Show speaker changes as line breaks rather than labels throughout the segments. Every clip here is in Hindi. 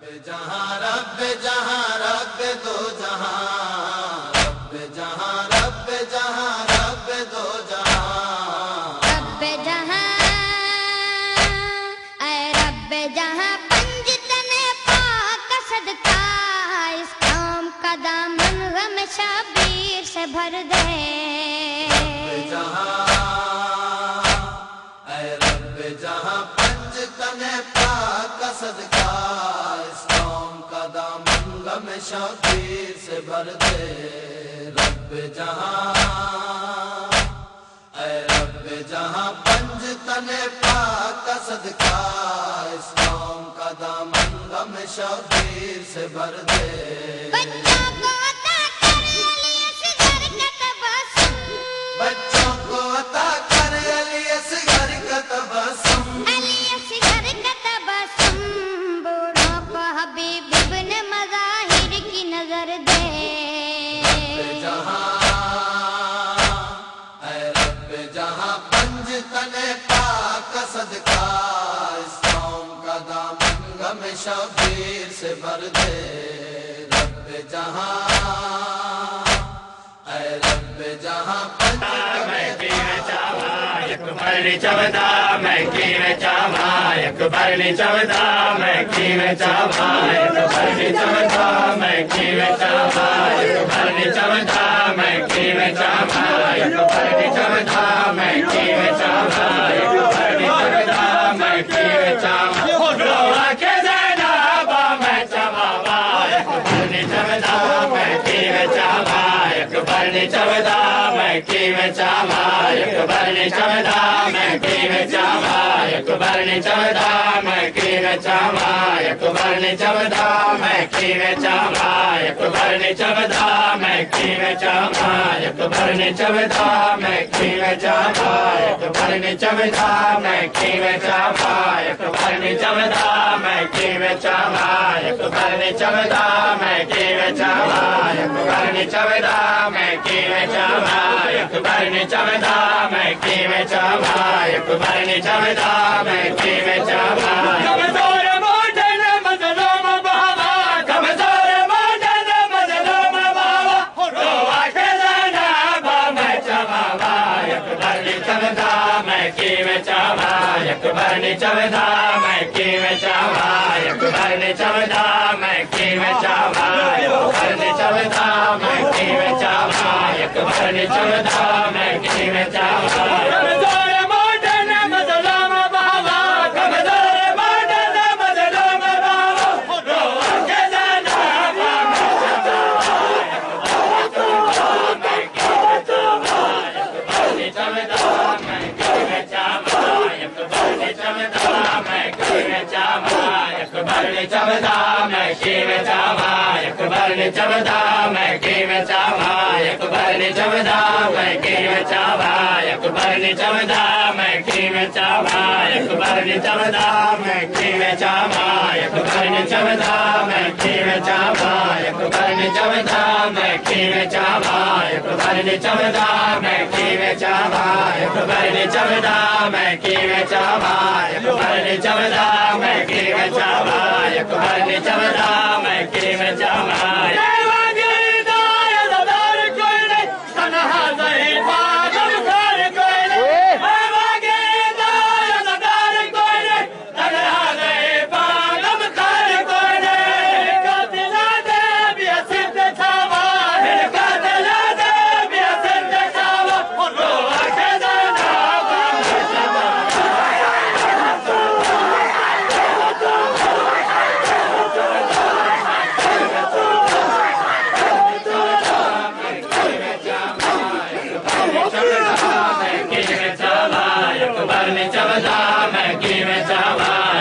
रब जहां रब दो जहां, रब जहां रब जहां रब दो जहां,
रब जहां ऐ रब जहां पंज तने पाक सदका, इस काम का दामन गम शबीर से भर दे।
रब जहां ऐ रब जहां पंज तने पाक सदका, इस काम का दामन गम शबीर से भर दे। रब जहां ऐ रब जहां पंज तने पाक सदका, इस काम का दामन गम शबीर से भर दे।
बच्चों को अता कर अली असगर का तबस्सुम,
बच्चों को अता कर अली असगर का तबस्सुम,
अली असगर का तबस्सुम, बूढ़ों को हबीब इब्न मज़ाहिर की नजर दे।
जहां पंज तने पाक सदका, इस कौम का दामन गम शबीर से भर दे। रब जहां ऐ रब जहां पंज
मैं की में चावा अकबर ने चवदा, मैं की में चावा अकबर ने चवदा, मैं की में चावा अकबर ने चवदा, मैं की में चावा अकबर ने चवदा, मैं की में चावा अकबर ने चवदा, मैं की में चावा अकबर ने चवदा, मैं की में चावा रोआ के ज़ैनबा मैं चवावा अकबर ने चवदा, मैं की में चावा अकबर ने चवदा, मैं की में चावा अकबर ने चवदा, मैं की में चावा अकबर ने चवदा, मैं की में चावा अकबर ने चवदा, मैं की में चावा अकबर ने चवदा, मैं की में चावा अकबर ने चवदा, मैं की में चावा अकबर ने चवदा, मैं की में चावा अकबर ने चवदा, मैं की में चावा अकबर ने चवदा, मैं की में चावा अकबर ने चवदा, मैं की में चावा अकबर ने चवदा, मैं की में चावा अकबर ने चवदा, मैं की में चावा कमजोर मोटन मजलूम बाबा, कमजोर मोटन मजलूम बाबा, रोआ के ज़ैनबा मैं चवावा अकबर ने चवदा, मैं की में चावा अकबर ने चवदा, मैं की में चावा अकबर ने चवदा, मैं की में चावा अकबर ने चवदा, मैं की में चावा अकबर ने चवदा, मैं की में चावा कमजोर मोटन मजलूम बाबा, कमजोर मोटन मजलूम बाबा, रोआ के ज़ैनबा मैं चवावा मैं की में चावा अकबर ने चवदा, मैं की में चावा अकबर ने चवदा, मैं की में चावा अकबर ने चवदा, मैं की में चावा अकबर ने चवदा, मैं की में चावा अकबर ने चवदा, मैं की में चावा अकबर ने चवदा, मैं की में चावा अकबर ने चवदा, मैं की में चावा अकबर ने चवदा, मैं की में चावा अकबर ने चवदा, मैं की में चावा अकबर ने चवदा, मैं की में चावा अकबर ने चवदा, मैं की में चावा अकबर ने चवदा, मैं की में चावा अकबर ने चवदा, मैं की में चावा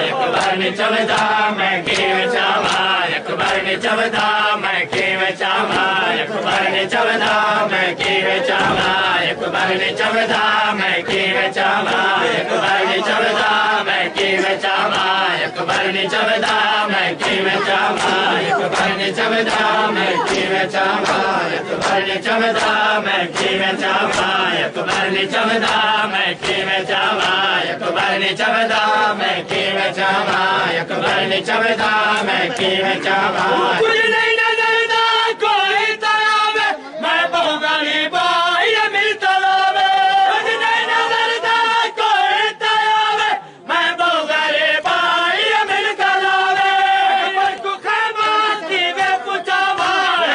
चवदा, मैं की में चावा अकबर ने चवदा, मैं की में चावा अकबर ने चवदा, मैं की में चावा अकबर ने चवदा, मैं की में चावा अकबर ने चवदा, मैं की में चावा अकबर ने चवदा, मैं की में चावा अकबर Akbarni Chavda मैं की में चावा Akbarni Chavda मैं की में चावा Akbarni Chavda मैं की में चावा Akbarni Chavda मैं की में चावा Akbarni Chavda मैं की में चावा कुछ नहीं नजरदा कोई ताब मैं बहु गरीब ये मिल ताब कुछ नहीं नजरदा कोई ताब मैं बहु गरीब ये मिल ताब पर को खैमा की वे पुचावा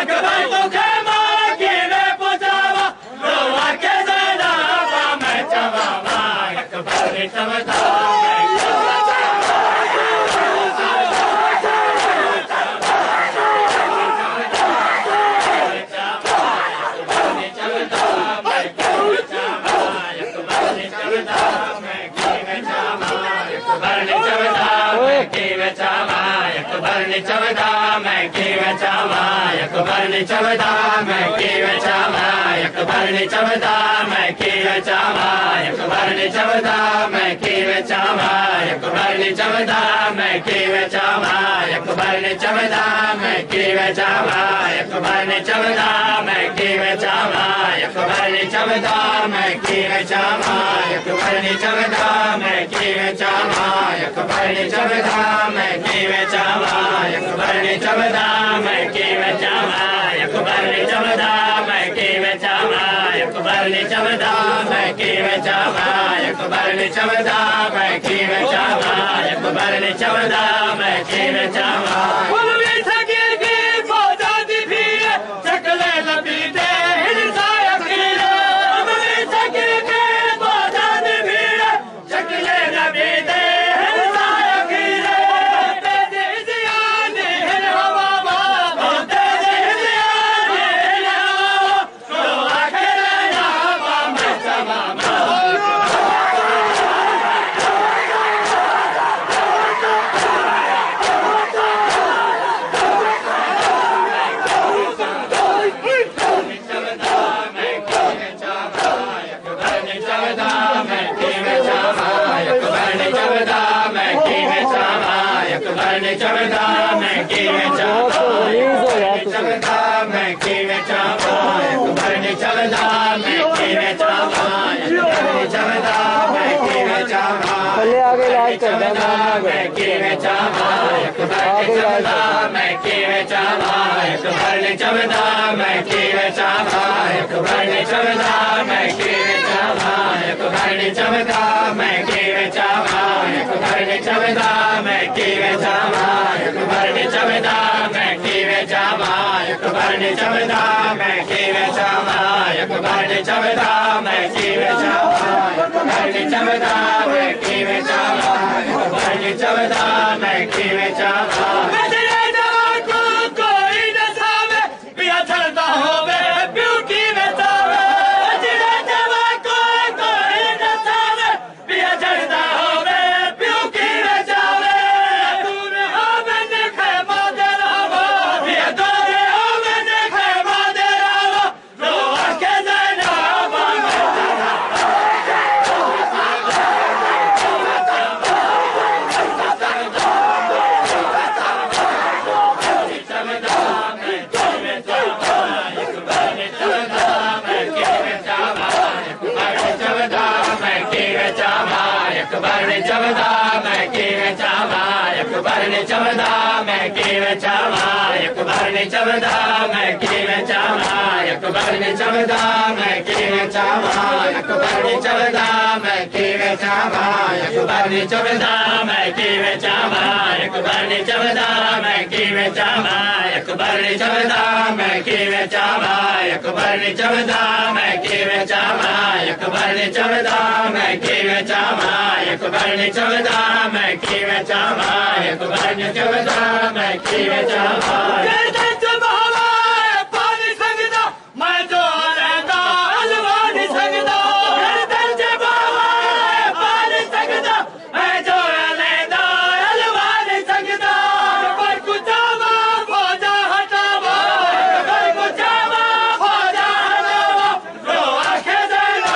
पर को खैमा की वे पुचावा रोवा के ज़रा मैं चावा Akbarni Chavda Akbarni Chavda मैं की में चावा Akbarni Chavda मैं की में चावा Akbarni Chavda मैं की में चावा Akbarni Chavda मैं की में चावा Akbarni Chavda मैं की में चावा Akbarni Chavda मैं की में चावा Akbarni Chavda मैं की में चावा Akbarni Chavda मैं की में चावा Akbarni Chavda मैं की में चावा Akbarni Chavda मैं की में चावा Akbarni Chavda मैं की में चावा Akbarni Chavda मैं की में चावा Akbarni Chavda मैं की में चावा Akbarni Chavda मैं की में चावा Akbarni Chavda मैं की में चावा बोले थके के पौधा दी भी चकले लपीटे हिलसाया खीरे बोले थके के पौधा दी भी चकले लपीटे हिलसाया खीरे Akbarni Chavda मैं की में चावा मैं की में चावा Akbarni Chavda मैं की में चावा Akbarni Chavda मैं की में चावा
पहले आगे लाल कर देना
मैं की में चावा Akbarni Chavda मैं की में चावा Akbarni Chavda मैं की में चावा Akbarni Chavda मैं की में चावा Akbarni Chavda मैं की में चावा Akbarni Chavda मैं की में चावा Akbarni Chavda मैं की में चावा Akbarni Chavda मैं की में चावा Akbarni Chavda मैं की में चावा Akbarni Chavda मैं की में चावा Akbarni Chavda मैं की में चावा मेरे जवान को कोई न सावे पिया चलता हो बे ब्यूटी में सावे मेरे जवान को कोई न सावे पिया चलता हो बे ब्यूटी में सावे दूर हो मैंने खेमा दे रहा पिया दूर हो मैंने खेमा दे रहा रो आके देना Akbarni Chavda मैं की में चावा Akbarni Chavda मैं की में चावा Akbarni Chavda मैं की में चावा Akbarni Chavda मैं की में चावा Akbarni Chavda मैं की में चावा Akbarni Chavda मैं की में चावा Akbarni Chavda मैं की में चावा Akbarni Chavda मैं की में चावा Akbarni Chavda मैं की में चावा Akbarni Chavda मैं की में चावा Akbarni Chavda मैं की में चावा Akbarni Chavda मैं की में चावा पानी संगदा मैं जो रहता अलवा नहीं संगदा पानी संगदा मैं जो रहता अलवा नहीं संगदा पर कुछ फौजा हटावा पर कुछ फौजा हटावा रो आखे देना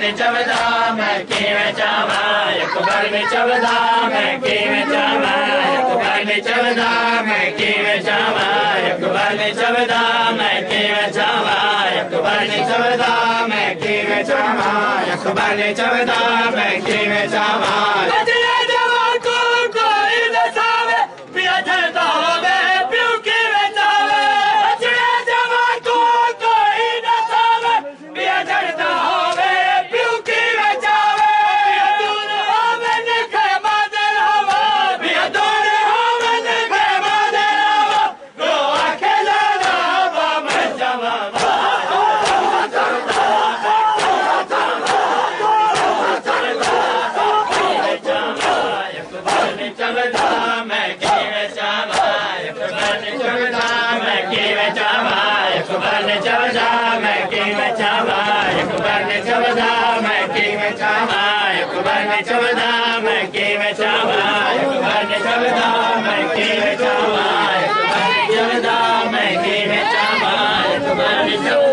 ने चवदा मैं किवें चावा अकबर ने चवदा मैं किवें चावा अकबर ने चवदा मैं किवें चावा अकबर ने चवदा मैं किवें चावा अकबर ने चवदा मैं किवें चावा अकबर ने चवदा मैं किवें चावा अकबर ने चवदा मैं किवें चावा अकबर ने चवदा मैं किवें चावा अकबर ने चवदा मैं किवें चावा अकबर ने चवदा मैं किवें चावा अकबर ने चवदा मैं किवें चावा अकबर ने